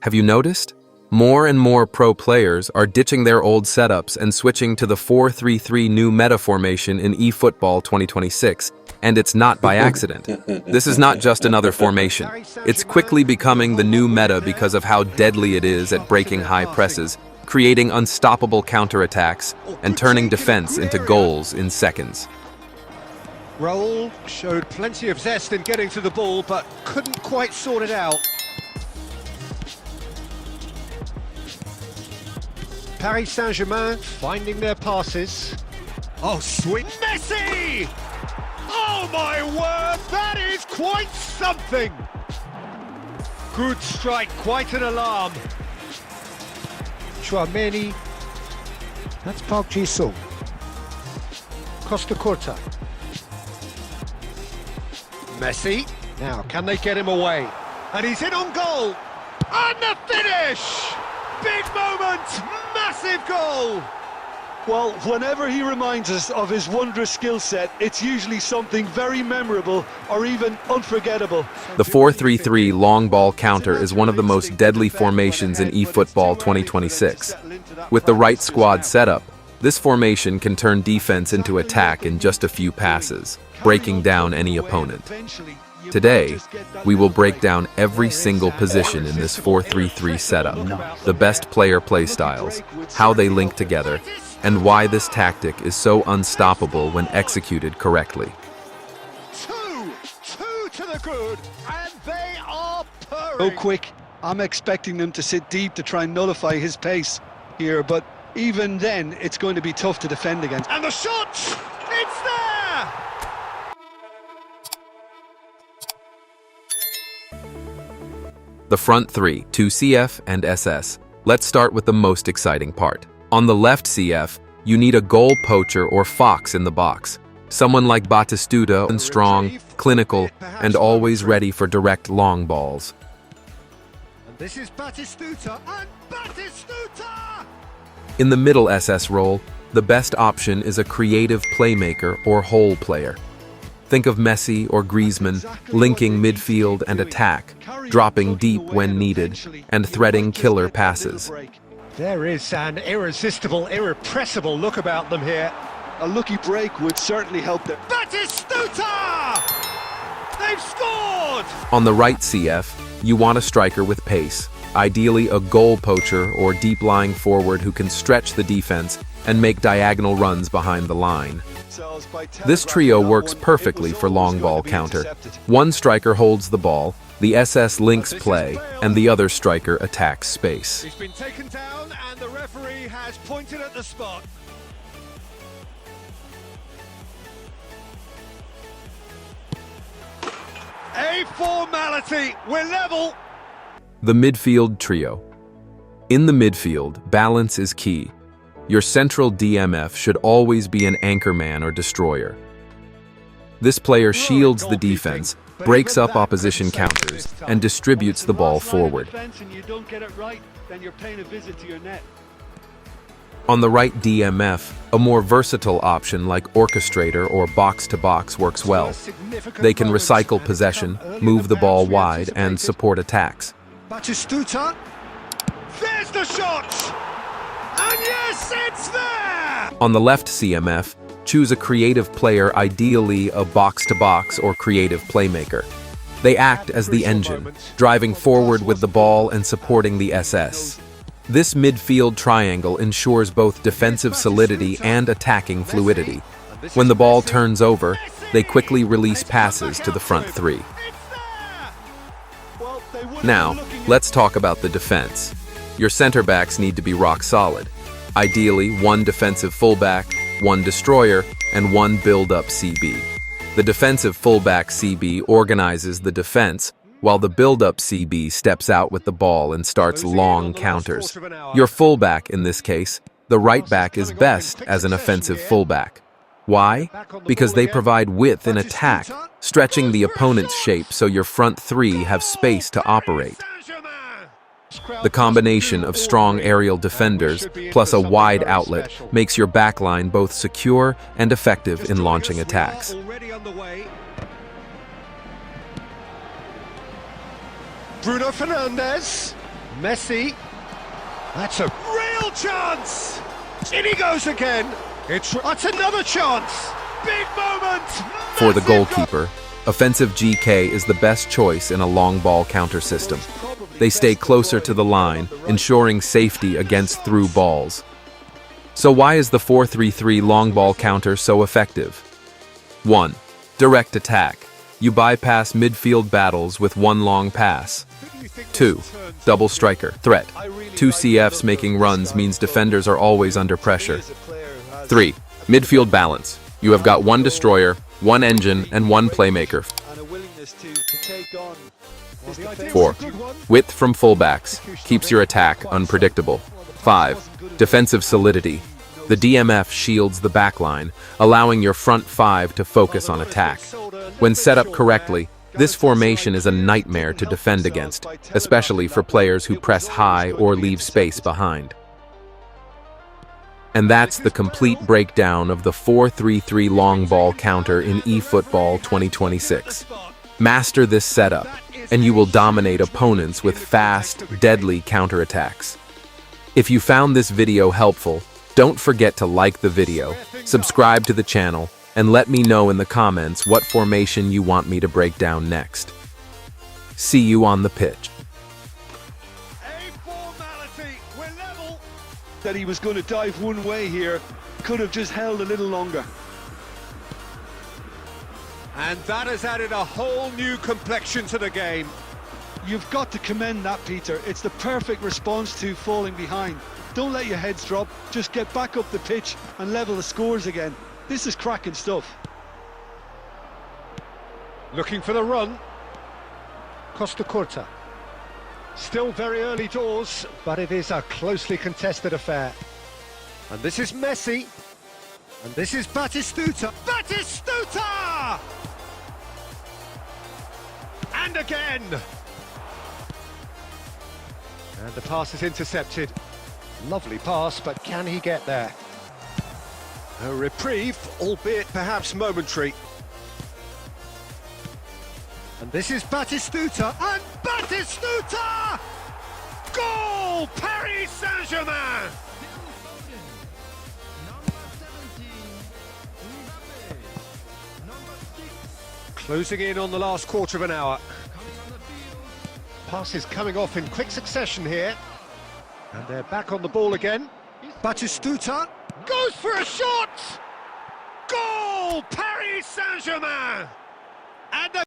Have you noticed? More and more pro players are ditching their old setups and switching to the 4-3-3 new meta formation in eFootball 2026, and it's not by accident. This is not just another formation. It's quickly becoming the new meta because of how deadly it is at breaking high presses, creating unstoppable counterattacks, and turning defense into goals in seconds. Raul showed plenty of zest in getting to the ball, but couldn't quite sort it out. Paris Saint-Germain finding their passes. Oh, sweet Messi! Oh my word, that is quite something! Good strike, quite an alarm. Chouameni. That's Park Ji-sung. Costa Curta. Messi. Now, can they get him away? And he's in on goal! And the finish! Big moment! Massive goal! Well, whenever he reminds us of his wondrous skill set, it's usually something very memorable or even unforgettable. The 4-3-3 long ball counter is one of the most deadly formations in eFootball 2026. With the right squad setup, this formation can turn defense into attack in just a few passes, breaking down any opponent. Today, we will break down every single position in this 4-3-3 setup, the best player play styles, how they link together, and why this tactic is so unstoppable when executed correctly. Two to the good, and they are purring. So quick, I'm expecting them to sit deep to try and nullify his pace here, but even then, it's going to be tough to defend against. And the shot! It's there! The front three, 2CF and SS. Let's start with the most exciting part. On the left CF, you need a goal poacher or fox in the box. Someone like Batistuta, and strong, clinical, and always ready for direct long balls. And this is Batistuta, and Batistuta! In the middle SS role, the best option is a creative playmaker or hole player. Think of Messi or Griezmann linking midfield and attack, dropping deep when needed, and threading killer passes. There is an irresistible, irrepressible look about them here. A lucky break would certainly help them. Batistuta! They've scored! On the right CF, you want a striker with pace, ideally a goal poacher or deep-lying forward who can stretch the defense and make diagonal runs behind the line. This trio works perfectly for long ball counter. One striker holds the ball, the SS links play, and the other striker attacks space. He's been taken down and the referee has pointed at the spot. A formality, we're level. The midfield trio. In the midfield, balance is key. Your central DMF should always be an anchorman or destroyer. This player shields the defense, breaks up opposition counters, and distributes the ball forward. On the right DMF, a more versatile option like orchestrator or box-to-box works well. They can recycle possession, move the ball wide, and support attacks. Batistuta, there's the shot! And yes, it's there! On the left CMF, choose a creative player, ideally a box-to-box or creative playmaker. They act as the engine, driving forward with the ball and supporting the SS. This midfield triangle ensures both defensive solidity and attacking fluidity. When the ball turns over, they quickly release passes to the front three. Now, let's talk about the defense. Your center backs need to be rock solid. Ideally, one defensive fullback, one destroyer, and one build-up CB. The defensive fullback CB organizes the defense, while the build-up CB steps out with the ball and starts long counters. Your fullback, in this case, the right back, is best as an offensive fullback. Why? Because they provide width in attack, stretching the opponent's shape so your front three have space to operate. The combination of strong aerial defenders plus a wide outlet makes your backline both secure and effective in launching attacks. Bruno Fernandes. Messi. That's a real chance! In he goes again. That's another chance! Big moment! For the Massive goalkeeper, offensive GK is the best choice in a long ball counter system. They stay closer to the line, ensuring safety against through balls. So why is the 4-3-3 long ball counter so effective? 1. Direct attack. You bypass midfield battles with one long pass. 2. Double striker. Threat. 2 CFs making runs means defenders are always under pressure. 3. Midfield balance. You have got one destroyer, one engine, and one playmaker. 4. Width from fullbacks. Keeps your attack unpredictable. 5. Defensive solidity. The DMF shields the backline, allowing your front 5 to focus on attack. When set up correctly, this formation is a nightmare to defend against, especially for players who press high or leave space behind. And that's the complete breakdown of the 4-3-3 long ball counter in eFootball 2026. Master this setup, and you will dominate opponents with fast, deadly counterattacks. If you found this video helpful, don't forget to like the video, subscribe to the channel, and let me know in the comments what formation you want me to break down next. See you on the pitch. A formality. We're level. That he was going to dive one way here, could have just held a little longer. And that has added a whole new complexion to the game. You've got to commend that, Peter. It's the perfect response to falling behind. Don't let your heads drop, just get back up the pitch and level the scores again. This is cracking stuff. Looking for the run. Costa Curta. Still very early doors, but it is a closely contested affair. And this is Messi. And this is Batistuta. Batistuta! And again. And the pass is intercepted. Lovely pass, but can he get there? A reprieve, albeit perhaps momentary. And this is Batistuta, and Batistuta! Goal! Paris Saint-Germain! Closing in on the last quarter of an hour. Passes coming off in quick succession here. And they're back on the ball again. Batistuta goes for a shot! Goal! Paris Saint-Germain! And the